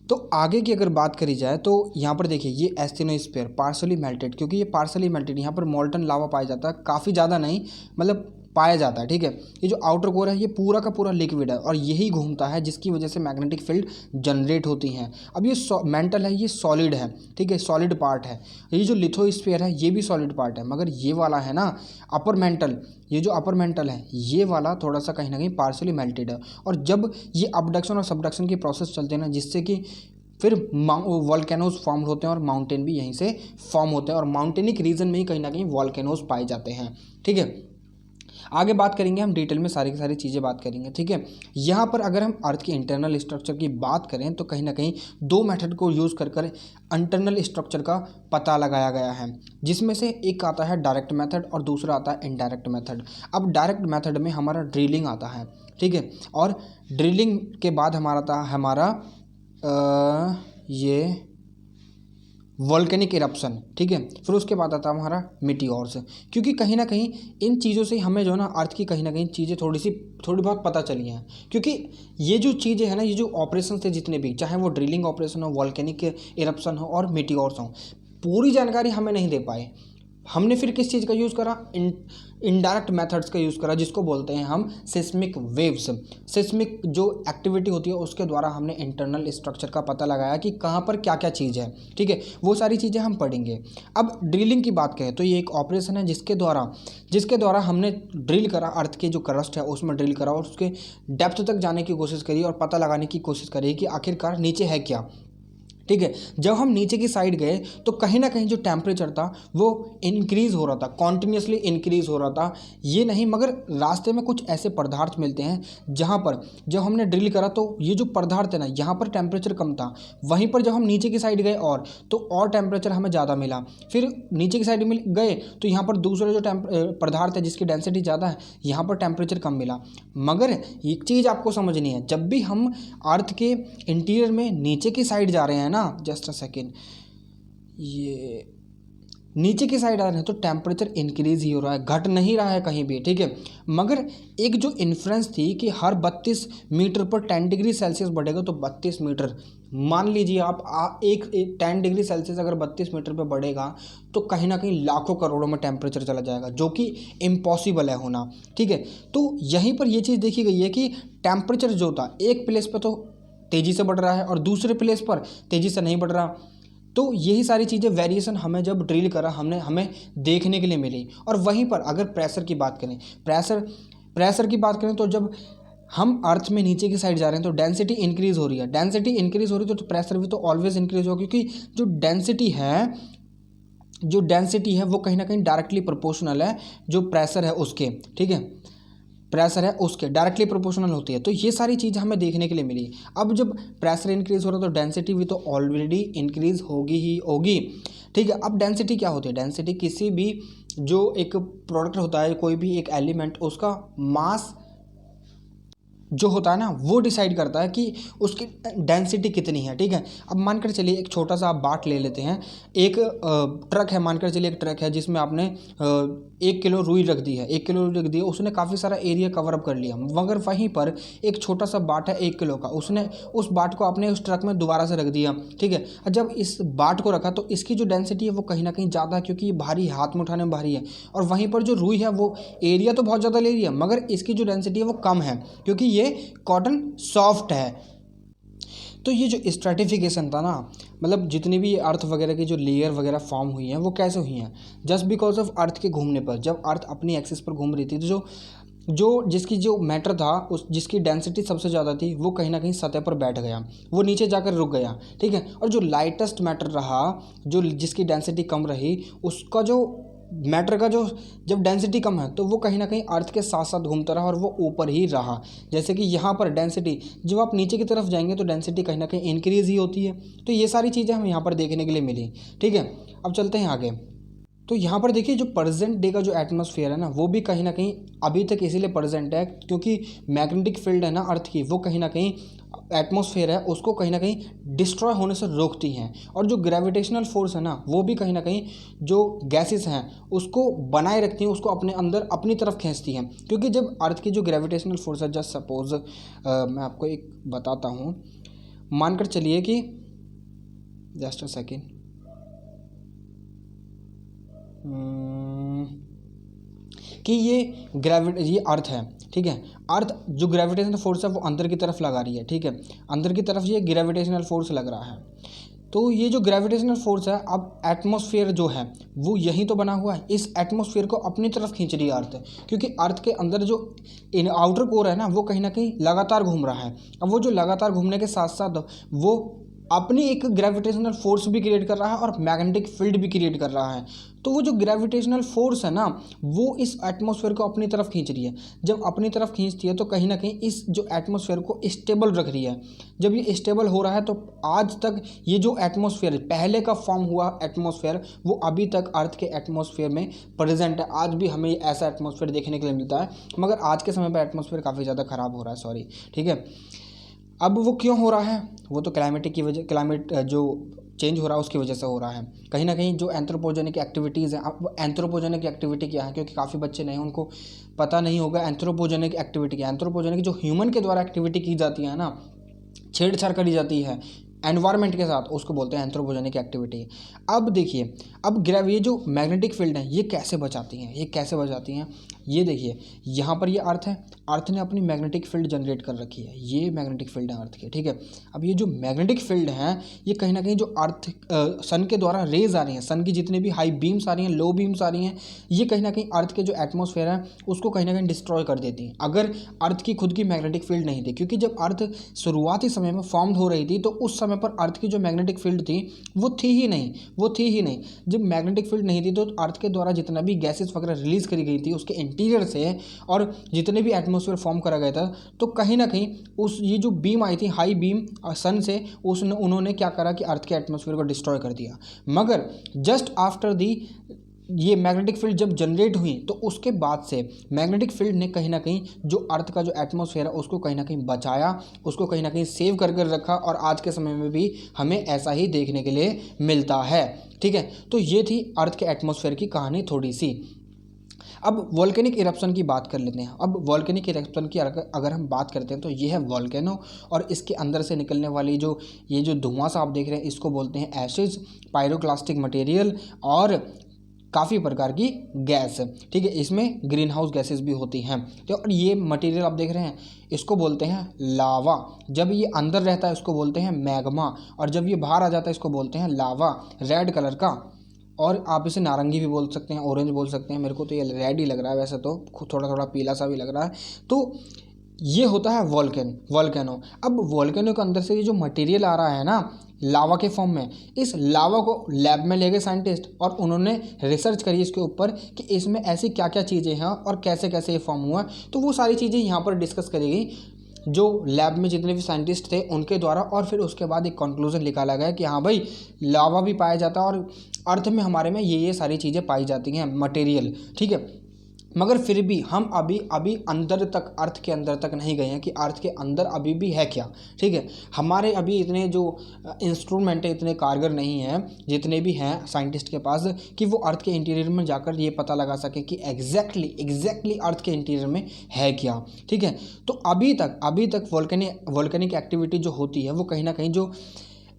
तो आगे की अगर बात करी जाए तो यहाँ पर देखिए ये एस्टेनोस्फीयर पार्शली मेल्टेड, क्योंकि ये पार्शली मेल्टेड, यहाँ पर मोल्टन लावा पाया जाता है, काफ़ी ज़्यादा नहीं, मतलब पाया जाता है, ठीक है। ये जो आउटर कोर है ये पूरा का पूरा लिक्विड है और यही घूमता है, जिसकी वजह से मैग्नेटिक फील्ड जनरेट होती हैं। अब ये मेंटल है, ये सॉलिड है, ठीक है, सॉलिड पार्ट है। ये जो लिथोस्फीयर है ये भी सॉलिड पार्ट है, मगर ये वाला है ना अपर मेंटल, ये जो अपर मेंटल है ये वाला थोड़ा सा कहीं ना कहीं पार्शली मेल्टेड है। और जब ये अबडक्शन और सबडक्शन की प्रोसेस चलते हैं ना, जिससे कि फिर वॉल्केनोज फॉर्म होते हैं और माउंटेन भी यहीं से फॉर्म होते हैं, और माउंटेनिक रीजन में ही कहीं ना कहीं वॉल्केनोज पाए जाते हैं, ठीक है। आगे बात करेंगे हम डिटेल में, सारी की सारी चीज़ें बात करेंगे, ठीक है। यहाँ पर अगर हम अर्थ के इंटरनल स्ट्रक्चर की बात करें तो कहीं ना कहीं दो मेथड को यूज़ कर इंटरनल स्ट्रक्चर का पता लगाया गया है, जिसमें से एक आता है डायरेक्ट मेथड और दूसरा आता है इनडायरेक्ट मेथड। अब डायरेक्ट मेथड में हमारा ड्रिलिंग आता है, ठीक है, और ड्रिलिंग के बाद हमारा आता है हमारा ये वॉल्केनिक इरप्शन, ठीक है। फिर उसके बाद आता है हमारा मीटियोर्स, क्योंकि कहीं ना कहीं इन चीज़ों से हमें जो है ना अर्थ की कहीं ना कहीं चीज़ें थोड़ी बहुत पता चली हैं। क्योंकि ये जो चीज़ें हैं ना, ये जो ऑपरेशन थे जितने भी, चाहे वो ड्रिलिंग ऑपरेशन हो, वॉल्केनिक इरप्शन हो और मीटियोर्स हो, पूरी जानकारी हमें नहीं दे पाए। हमने फिर किस चीज़ का यूज़ करा? इनडायरेक्ट मेथड्स का यूज़ करा, जिसको बोलते हैं हम सिस्मिक वेव्स। सिस्मिक जो एक्टिविटी होती है उसके द्वारा हमने इंटरनल स्ट्रक्चर का पता लगाया कि कहाँ पर क्या क्या चीज़ है, ठीक है। वो सारी चीज़ें हम पढ़ेंगे। अब ड्रिलिंग की बात करें तो ये एक ऑपरेशन है जिसके द्वारा हमने ड्रिल करा, अर्थ के जो क्रस्ट है उसमें ड्रिल करा और उसके डेप्थ तक जाने की कोशिश करी और पता लगाने की कोशिश करी कि आखिरकार नीचे है क्या, ठीक है। जब हम नीचे की साइड गए तो कहीं ना कहीं जो टेम्परेचर था वो इंक्रीज़ हो रहा था, कॉन्टिन्यूसली इंक्रीज़ हो रहा था। ये नहीं, मगर रास्ते में कुछ ऐसे पदार्थ मिलते हैं जहाँ पर जब हमने ड्रिल करा तो ये जो पदार्थ है ना, यहाँ पर टेम्परेचर कम था, वहीं पर जब हम नीचे की साइड गए और टेम्परेचर हमें ज़्यादा मिला। फिर नीचे की साइड में गए तो यहाँ पर दूसरा जो पदार्थ है जिसकी डेंसिटी ज़्यादा है, यहाँ पर टेम्परेचर कम मिला। मगर एक चीज़ आपको समझनी है, जब भी हम अर्थ के इंटीरियर में नीचे की साइड जा रहे हैं ना, जस्ट अ सेकेंड, ये नीचे की साइड आ रहे हैं तो टेम्परेचर इंक्रीज ही हो रहा है, घट नहीं रहा है कहीं भी, ठीक है। मगर एक जो इन्फ्लुएंस थी कि हर 32 मीटर पर 10 डिग्री सेल्सियस बढ़ेगा, तो 32 मीटर मान लीजिए आप एक 10 डिग्री सेल्सियस अगर 32 मीटर पर बढ़ेगा तो कहीं ना कहीं लाखों करोड़ों में टेम्परेचर चला जाएगा, जो कि इम्पॉसिबल है होना, ठीक है। तो यहीं पर यह चीज़ देखी गई है कि टेम्परेचर जो था एक प्लेस पर तो तेज़ी से बढ़ रहा है और दूसरे प्लेस पर तेज़ी से नहीं बढ़ रहा। तो यही सारी चीज़ें वेरिएशन हमें जब ड्रिल करा हमें देखने के लिए मिली। और वहीं पर अगर प्रेशर की बात करें, प्रेशर की बात करें तो जब हम अर्थ में नीचे की साइड जा रहे हैं तो डेंसिटी इंक्रीज़ हो रही है, डेंसिटी इंक्रीज़ हो रही है तो प्रेशर भी तो ऑलवेज इंक्रीज़ होगा, क्योंकि जो डेंसिटी है वो कहीं ना कहीं डायरेक्टली प्रोपोर्शनल है जो प्रेशर है उसके, ठीक है, प्रेशर है उसके डायरेक्टली प्रोपोर्शनल होती है। तो ये सारी चीज़ हमें देखने के लिए मिली। अब जब प्रेशर इंक्रीज़ हो रहा है तो डेंसिटी भी तो ऑलरेडी इंक्रीज़ होगी ही होगी, ठीक है। अब डेंसिटी क्या होती है? डेंसिटी किसी भी जो एक प्रोडक्ट होता है, कोई भी एक एलिमेंट, उसका मास जो होता है ना वो डिसाइड करता है कि उसकी डेंसिटी कितनी है, ठीक है। अब मानकर चलिए एक छोटा सा आप बाट ले लेते हैं, एक ट्रक है, मानकर चलिए एक ट्रक है जिसमें आपने 1 किलो रुई रख दी है, 1 किलो रुई रख दी है, उसने काफ़ी सारा एरिया कवर अप कर लिया। मगर वहीं पर एक छोटा सा बाट है 1 किलो का, उसने उस बाट को आपने उस ट्रक में दोबारा से रख दिया, ठीक है। जब इस बाट को रखा तो इसकी जो डेंसिटी है वो कहीं ना कहीं ज़्यादा है, क्योंकि ये भारी, हाथ में उठाने में भारी है। और वहीं पर जो रुई है वो एरिया तो बहुत ज़्यादा ले रही है, मगर इसकी जो डेंसिटी है वो कम है, क्योंकि ये कॉटन सॉफ्ट है। तो ये जो स्ट्रैटिफिकेशन था ना, मतलब जितनी भी अर्थ वगैरह की जो लेयर वगैरह फॉर्म हुई हैं वो कैसे हुई हैं? जस्ट बिकॉज ऑफ अर्थ के घूमने पर, जब अर्थ अपनी एक्सिस पर घूम रही थी तो जिसकी जो मैटर था, जिसकी डेंसिटी सबसे ज़्यादा थी, वो कहीं ना कहीं सतह पर बैठ गया, वो नीचे जाकर रुक गया, ठीक है। और जो लाइटेस्ट मैटर रहा, जिसकी डेंसिटी कम रही, उसका जो मैटर का जो जब डेंसिटी कम है तो वो कहीं ना कहीं अर्थ के साथ साथ घूमता रहा और वो ऊपर ही रहा। जैसे कि यहाँ पर डेंसिटी, जब आप नीचे की तरफ जाएंगे तो डेंसिटी कहीं ना कहीं इंक्रीज़ ही होती है। तो ये सारी चीज़ें हमें यहाँ पर देखने के लिए मिली, ठीक है। अब चलते हैं आगे। तो यहाँ पर देखिए जो प्रेजेंट डे का जो एटमॉस्फेयर है ना, वो भी कहीं ना कहीं अभी तक इसीलिए प्रेजेंट है क्योंकि मैग्नेटिक फील्ड है ना अर्थ की, वो कहीं ना कहीं एटमॉस्फेयर है उसको कहीं ना कहीं डिस्ट्रॉय होने से रोकती हैं। और जो ग्रेविटेशनल फोर्स है ना, वो भी कहीं ना कहीं जो गैसेस हैं उसको बनाए रखती हैं, उसको अपने अंदर अपनी तरफ खींचती हैं। क्योंकि जब अर्थ की जो ग्रेविटेशनल फोर्स है, जस्ट सपोज मैं आपको एक बताता हूँ, मानकर चलिए कि जस्ट अ सेकेंड, कि ये अर्थ है, ठीक है। अर्थ जो ग्रेविटेशनल फोर्स है वो अंदर की तरफ लगा रही है, ठीक है, अंदर की तरफ ये ग्रेविटेशनल फोर्स लग रहा है। तो ये जो ग्रेविटेशनल फोर्स है, अब एटमॉस्फेयर जो है वो यहीं तो बना हुआ है, इस एटमॉस्फेयर को अपनी तरफ खींच रही है अर्थ, क्योंकि अर्थ के अंदर जो आउटर कोर है ना, वो कहीं ना कहीं लगातार घूम रहा है। अब वो जो लगातार घूमने के साथ साथ वो अपनी एक ग्रेविटेशनल फोर्स भी क्रिएट कर रहा है और मैग्नेटिक फील्ड भी क्रिएट कर रहा है। तो वो जो ग्रेविटेशनल फोर्स है ना, वो इस एटमॉस्फेयर को अपनी तरफ खींच रही है। जब अपनी तरफ खींचती है तो कहीं ना कहीं इस जो एटमॉस्फेयर को स्टेबल रख रही है। जब ये स्टेबल हो रहा है तो आज तक ये जो एटमॉस्फेयर पहले का फॉर्म हुआ एटमॉस्फेयर, वो अभी तक अर्थ के एटमॉस्फेयर में प्रेजेंट है। आज भी हमें ऐसा एटमॉस्फेयर देखने के लिए मिलता है, मगर आज के समय पर एटमॉस्फेयर काफ़ी ज़्यादा ख़राब हो रहा है, सॉरी, ठीक है। अब वो क्यों हो रहा है? वो तो क्लाइमेट जो चेंज हो रहा है उसकी वजह से हो रहा है। कहीं ना कहीं जो एंथ्रोपोजेनिक एक्टिविटीज़ हैं, अब एंथ्रोपोजेनिक एक्टिविटी क्या है, क्योंकि काफ़ी बच्चे नहीं, उनको पता नहीं होगा एंथ्रोपोजेनिक एक्टिविटी क्या है। एंथ्रोपोजेनिक जो ह्यूमन के द्वारा एक्टिविटी की जाती है ना, छेड़छाड़ करी जाती है एनवायरनमेंट के साथ, उसको बोलते हैं एंथ्रोपोजेनिक एक्टिविटी। अब देखिए, अब ये जो मैग्नेटिक फील्ड है ये कैसे बचाती हैं, ये देखिए, यहाँ पर ये अर्थ है, अर्थ ने अपनी मैग्नेटिक फील्ड जनरेट कर रखी है, ये मैग्नेटिक फील्ड है अर्थ के, ठीक है। अब ये जो मैग्नेटिक फील्ड है ये कहीं ना कहीं जो अर्थ सन के द्वारा रेज आ रही हैं, सन की जितनी भी हाई बीम्स आ रही हैं, लो बीम्स आ रही हैं, ये कहीं ना कहीं अर्थ के जो एटमॉस्फेयर है उसको कहीं ना कहीं डिस्ट्रॉय कर देती हैं, अगर अर्थ की खुद की मैग्नेटिक फील्ड नहीं थी। क्योंकि जब अर्थ शुरुआती समय में फॉर्म हो रही थी तो उस समय समय पर अर्थ की जो मैग्नेटिक फील्ड थी वो थी ही नहीं। जब मैग्नेटिक फील्ड नहीं थी तो अर्थ के द्वारा जितना भी गैसेस वगैरह रिलीज करी गई थी उसके इंटीरियर से और जितने भी एटमॉस्फेयर फॉर्म करा गया था, तो कहीं ना कहीं उस ये जो बीम आई थी हाई बीम सन से, उन्होंने क्या करा कि अर्थ के एटमॉस्फेयर को डिस्ट्रॉय कर दिया। मगर जस्ट आफ्टर दी ये मैग्नेटिक फील्ड जब जनरेट हुई तो उसके बाद से मैग्नेटिक फील्ड ने कहीं ना कहीं जो अर्थ का जो एटमॉस्फेयर है उसको कहीं ना कहीं बचाया, उसको कहीं ना कहीं सेव कर रखा, और आज के समय में भी हमें ऐसा ही देखने के लिए मिलता है। ठीक है, तो ये थी अर्थ के एटमॉस्फेयर की कहानी थोड़ी सी। अब वॉल्केनिक इरप्शन की बात कर लेते हैं। अब वॉल्केनिक इरप्शन की अगर हम बात करते हैं तो ये है वॉल्केनो, और इसके अंदर से निकलने वाली जो ये जो धुआं सा आप देख रहे हैं इसको बोलते हैं एशेज, पायरोक्लास्टिक मटेरियल और काफ़ी प्रकार की गैस। ठीक है, इसमें ग्रीन हाउस गैसेस भी होती हैं। तो और ये मटेरियल आप देख रहे हैं इसको बोलते हैं लावा। जब ये अंदर रहता है इसको बोलते हैं मैग्मा, और जब ये बाहर आ जाता है इसको बोलते हैं लावा, रेड कलर का। और आप इसे नारंगी भी बोल सकते हैं, ऑरेंज बोल सकते हैं, मेरे को तो ये रेड ही लग रहा है, वैसे तो थोड़ा थोड़ा पीला सा भी लग रहा है। तो ये होता है वॉल्केनो। अब वॉल्केनो के अंदर से ये जो मटेरियल आ रहा है ना लावा के फॉर्म में, इस लावा को लैब में ले गए साइंटिस्ट और उन्होंने रिसर्च करी इसके ऊपर कि इसमें ऐसी क्या क्या चीज़ें हैं और कैसे कैसे ये फॉर्म हुआ। तो वो सारी चीज़ें यहाँ पर डिस्कस करी गई जो लैब में जितने भी साइंटिस्ट थे उनके द्वारा, और फिर उसके बाद एक कंक्लूजन निकाला गया कि हाँ भाई लावा भी पाया जाता है और अर्थ में हमारे में ये सारी चीज़ें पाई जाती हैं मटेरियल। ठीक है, मगर फिर भी हम अभी अंदर तक, अर्थ के अंदर तक नहीं गए हैं कि अर्थ के अंदर अभी भी है क्या। ठीक है, हमारे अभी इतने जो इंस्ट्रूमेंट है इतने कारगर नहीं हैं जितने भी हैं साइंटिस्ट के पास कि वो अर्थ के इंटीरियर में जाकर ये पता लगा सके कि एग्जैक्टली अर्थ के इंटीरियर में है क्या। ठीक है, तो अभी तक वॉल्केनिक एक्टिविटी जो होती है वो कहीं ना कहीं जो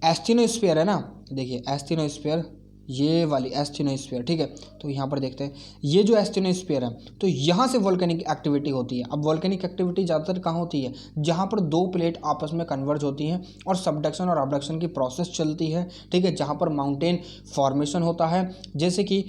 एस्टेनोस्फीयर है ना, देखिए एस्टेनोस्फीयर, ये वाली एस्टेनोस्फीयर। ठीक है, तो यहाँ पर देखते हैं ये जो एस्टेनोस्फीयर है तो यहाँ से वॉल्केनिक एक्टिविटी होती है। अब वॉल्केनिक एक्टिविटी ज़्यादातर कहाँ होती है, जहाँ पर दो प्लेट आपस में कन्वर्ज होती हैं और सबडक्शन और अबडक्शन की प्रोसेस चलती है। ठीक है, जहाँ पर माउंटेन फॉर्मेशन होता है। जैसे कि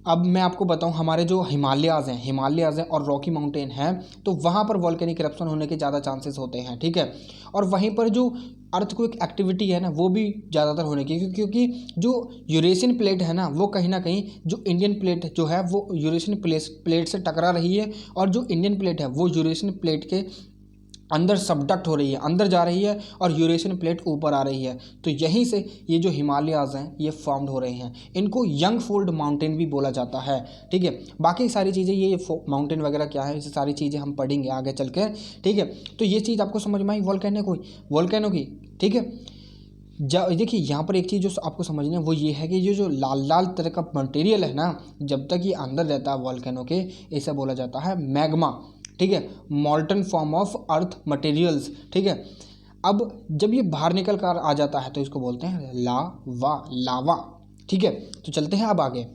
अब मैं आपको बताऊं हमारे जो हिमालयाज़ हैं और रॉकी माउंटेन हैं, तो वहाँ पर वॉल्केनिक इरप्शन होने के ज़्यादा चांसेस होते हैं। ठीक है, और वहीं पर जो अर्थक्वेक एक्टिविटी है ना वो भी ज़्यादातर होने की, क्योंकि जो यूरेशियन प्लेट है ना वो कहीं ना कहीं जो इंडियन प्लेट जो है वो यूरेशियन प्लेट से टकरा रही है, और जो इंडियन प्लेट है वो यूरेशियन प्लेट के अंदर सबडक्ट हो रही है, अंदर जा रही है, और यूरेशियन प्लेट ऊपर आ रही है। तो यहीं से ये जो हिमालयाज़ हैं ये फॉर्म्ड हो रहे हैं। इनको यंग फोल्ड माउंटेन भी बोला जाता है। ठीक है, बाकी सारी चीज़ें ये माउंटेन वगैरह क्या है, ये सारी चीज़ें हम पढ़ेंगे आगे चल के। ठीक है, तो ये चीज़ आपको समझ में आई वॉल्केनो की। ठीक है, देखिए यहाँ पर एक चीज़ जो आपको समझनी है वो ये है कि जो लाल तरह का मटेरियल है ना, जब तक ये अंदर रहता है वॉल्केनो के, इसे बोला जाता है मैग्मा। ठीक है, मॉल्टन फॉर्म ऑफ अर्थ मटेरियल्स। ठीक है, अब जब ये बाहर निकल कर आ जाता है तो इसको बोलते हैं लावा। ठीक है, तो चलते हैं अब आगे।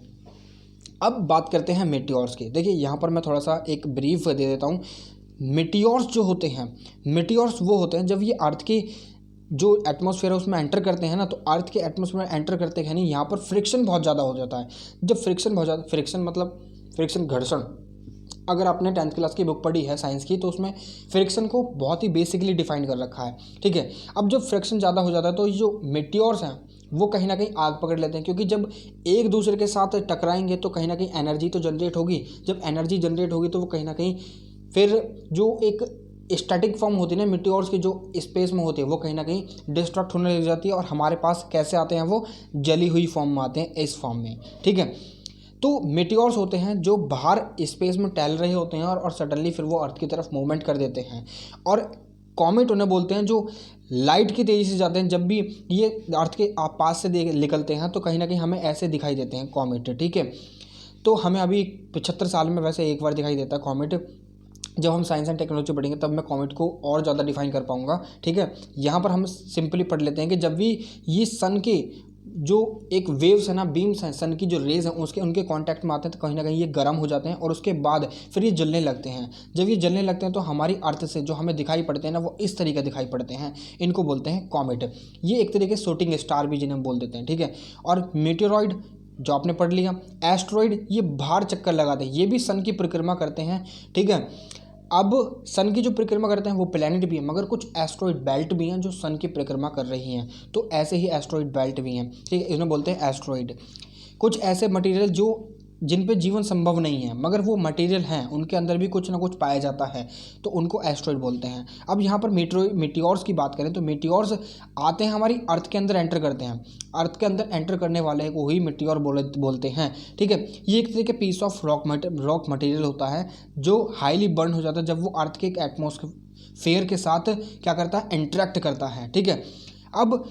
अब बात करते हैं मेटियोर्स की। देखिए यहाँ पर मैं थोड़ा सा एक ब्रीफ दे देता हूँ। मेटियोर्स जो होते हैं, मेटियोर्स वो होते हैं जब ये अर्थ की जो एटमॉस्फेयर है उसमें एंटर करते हैं ना, तो अर्थ के एटमॉस्फेयर में एंटर करते हैं नहीं, यहाँ पर फ्रिक्शन बहुत ज़्यादा हो जाता है। जब फ्रिक्शन बहुत ज़्यादा, फ्रिक्शन मतलब फ्रिक्शन घर्षण, अगर आपने 10th क्लास की बुक पढ़ी है साइंस की तो उसमें फ्रिक्शन को बहुत ही बेसिकली डिफाइन कर रखा है। ठीक है, अब जब फ्रिक्शन ज़्यादा हो जाता है तो जो मेटियोर्स हैं वो कहीं ना कहीं आग पकड़ लेते हैं, क्योंकि जब एक दूसरे के साथ टकराएंगे तो कहीं ना कहीं एनर्जी तो जनरेट होगी। जब एनर्जी जनरेट होगी तो वो कहीं ना कहीं फिर जो एक स्टैटिक फॉर्म होती है ना मेटियोर्स की, जो स्पेस में होती है, वो कहीं ना कहीं डिस्ट्रक्ट होने लग जाती है, और हमारे पास कैसे आते हैं वो जली हुई फॉर्म में आते हैं, इस फॉर्म में। ठीक है, तो मेटियोर्स होते हैं जो बाहर स्पेस में टहल रहे होते हैं और सडनली फिर वो अर्थ की तरफ मूवमेंट कर देते हैं। और कॉमेट उन्हें बोलते हैं जो लाइट की तेज़ी से जाते हैं। जब भी ये अर्थ के पास से निकलते हैं तो कहीं ना कहीं हमें ऐसे दिखाई देते हैं कॉमेट। ठीक है, तो हमें अभी 75 साल में वैसे एक बार दिखाई देता है कॉमेट। जब हम साइंस एंड टेक्नोलॉजी पढ़ेंगे तब मैं कॉमेट को और ज़्यादा डिफाइन कर पाऊँगा। ठीक है, यहाँ पर हम सिंपली पढ़ लेते हैं कि जब भी ये सन के जो एक वेव्स है ना, बीम्स हैं, सन की जो रेज हैं उनके कांटेक्ट में आते हैं तो कहीं ना कहीं ये गर्म हो जाते हैं, और उसके बाद फिर ये जलने लगते हैं। जब ये जलने लगते हैं तो हमारी अर्थ से जो हमें दिखाई पड़ते हैं ना वो इस तरीके दिखाई पड़ते हैं। इनको बोलते हैं कॉमेट। ये एक तरीके शूटिंग स्टार भी जिन्हें बोल देते हैं। ठीक है, और मेटेरॉइड जो आपने पढ़ लिया, एस्ट्रॉइड ये बाहर चक्कर लगाते हैं, ये भी सन की परिक्रमा करते हैं। ठीक है, अब सन की जो परिक्रमा करते हैं वो प्लैनेट भी है, मगर कुछ एस्ट्रॉइड बेल्ट भी हैं जो सन की परिक्रमा कर रही हैं। तो ऐसे ही एस्ट्रॉइड बेल्ट भी हैं, ठीक है, इन्हें बोलते हैं एस्ट्रॉइड। कुछ ऐसे मटेरियल जो जिन पे जीवन संभव नहीं है मगर वो मटेरियल हैं, उनके अंदर भी कुछ ना कुछ पाया जाता है, तो उनको एस्ट्रॉइड बोलते हैं। अब यहाँ पर मीटियोर्स की बात करें तो मीटियोर्स आते हैं हमारी अर्थ के अंदर एंटर करते हैं, अर्थ के अंदर एंटर करने वाले को ही मीटियोर बोलते हैं, ठीक है। ये एक तरह के पीस ऑफ रॉक मटेरियल होता है जो हाईली बर्न हो जाता है जब वो अर्थ के एक एटमॉस्फेयर के साथ क्या करता है, इंटरेक्ट करता है, ठीक है। अब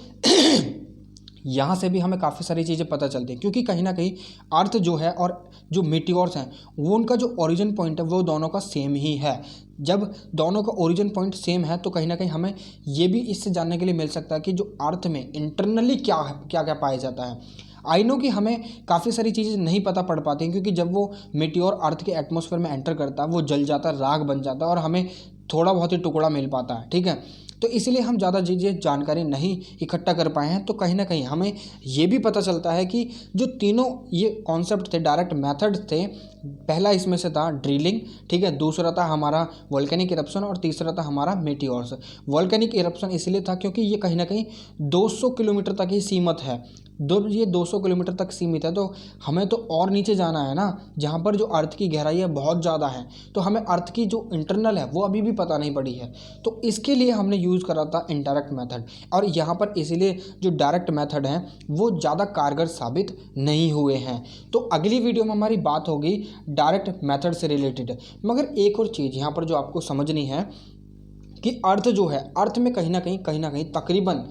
यहाँ से भी हमें काफ़ी सारी चीज़ें पता चलती हैं, क्योंकि कहीं ना कहीं अर्थ जो है और जो मीटियोर्स हैं वो उनका जो ओरिजिन पॉइंट है वो दोनों का सेम ही है। जब दोनों का ओरिजिन पॉइंट सेम है तो कहीं ना कहीं हमें ये भी इससे जानने के लिए मिल सकता है कि जो अर्थ में इंटरनली क्या क्या पाया जाता है। आई नो कि हमें काफ़ी सारी चीज़ें नहीं पता पड़ पाती हैं, क्योंकि जब वो मीटियोर अर्थ के एटमॉस्फेयर में एंटर करता है वो जल जाता है, राख बन जाता है और हमें थोड़ा बहुत ही टुकड़ा मिल पाता है, ठीक है। तो इसलिए हम ज़्यादा चीज़ें जानकारी नहीं इकट्ठा कर पाए हैं। तो कहीं ना कहीं हमें ये भी पता चलता है कि जो तीनों ये कॉन्सेप्ट थे, डायरेक्ट मेथड थे, पहला इसमें से था ड्रिलिंग, ठीक है, दूसरा था हमारा वोल्केनिक इरप्शन और तीसरा था हमारा मीटियोर्स। वोल्केनिक इरप्शन इसलिए था क्योंकि ये कहीं ना कहीं 200 किलोमीटर तक ही सीमित है, ये 200 किलोमीटर तक सीमित है, तो हमें तो और नीचे जाना है ना, जहाँ पर जो अर्थ की गहराई है बहुत ज़्यादा है, तो हमें अर्थ की जो इंटरनल है वो अभी भी पता नहीं पड़ी है। तो इसके लिए हमने यूज़ करा था इनडायरेक्ट मेथड, और यहाँ पर इसीलिए जो डायरेक्ट मेथड हैं वो ज़्यादा कारगर साबित नहीं हुए हैं। तो अगली वीडियो में हमारी बात होगी डायरेक्ट मेथड से रिलेटेड। मगर एक और चीज़ यहाँ पर जो आपको समझनी है कि अर्थ जो है, अर्थ में कहीं ना कहीं तकरीबन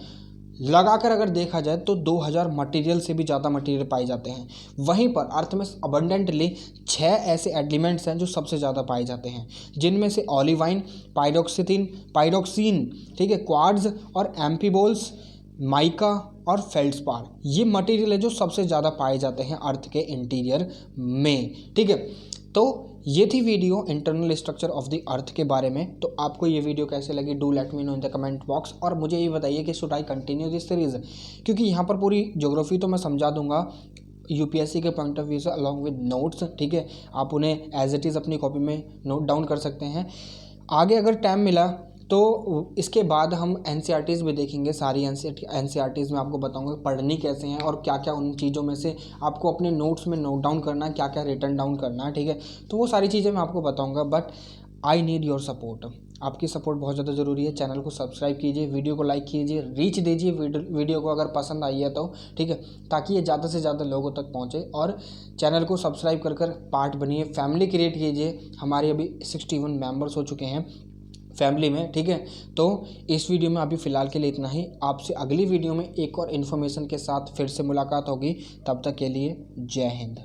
लगाकर अगर देखा जाए तो 2000 मटेरियल से भी ज़्यादा मटेरियल पाए जाते हैं। वहीं पर अर्थ में अबंडेंटली 6 ऐसे एलिमेंट्स हैं जो सबसे ज़्यादा पाए जाते हैं, जिनमें से ओलिवाइन, पायरोक्सिन, ठीक है, क्वार्ट्ज और एम्फीबोल्स, माइका और फेल्ड्सपार, ये मटेरियल है जो सबसे ज़्यादा पाए जाते हैं अर्थ के इंटीरियर में, ठीक है। तो ये थी video internal structure of the earth के बारे में। तो आपको ये वीडियो कैसे लगी, do let me know in the comment box, और मुझे ये बताइए कि should I continue this series, क्योंकि यहाँ पर पूरी ज्योग्राफी तो मैं समझा दूंगा यूपीएससी के पॉइंट ऑफ व्यू से अलॉन्ग विद नोट्स, ठीक है। आप उन्हें एज इट इज़ अपनी कॉपी में नोट डाउन कर सकते हैं। आगे अगर टाइम मिला तो इसके बाद हम एनसीईआरटीज़ भी देखेंगे, सारी एनसीईआरटीज़ में आपको बताऊंगा पढ़नी कैसे हैं और क्या क्या उन चीज़ों में से आपको अपने नोट्स में नोट डाउन करना है, क्या क्या रिटर्न डाउन करना है, ठीक है। तो वो सारी चीज़ें मैं आपको बताऊंगा, but I need your support. आपकी सपोर्ट बहुत ज़्यादा ज़रूरी है। चैनल को सब्सक्राइब कीजिए, वीडियो को लाइक कीजिए, रीच दीजिए वीडियो को अगर पसंद आई है तो, ठीक है, ताकि ये ज़्यादा से ज़्यादा लोगों तक पहुँचे। और चैनल को सब्सक्राइब कर पार्ट बनिए, फैमिली क्रिएट कीजिए। हमारे अभी 61 मेंबर्स हो चुके हैं फैमिली में, ठीक है। तो इस वीडियो में अभी फ़िलहाल के लिए इतना ही। आपसे अगली वीडियो में एक और इन्फॉर्मेशन के साथ फिर से मुलाकात होगी। तब तक के लिए जय हिंद।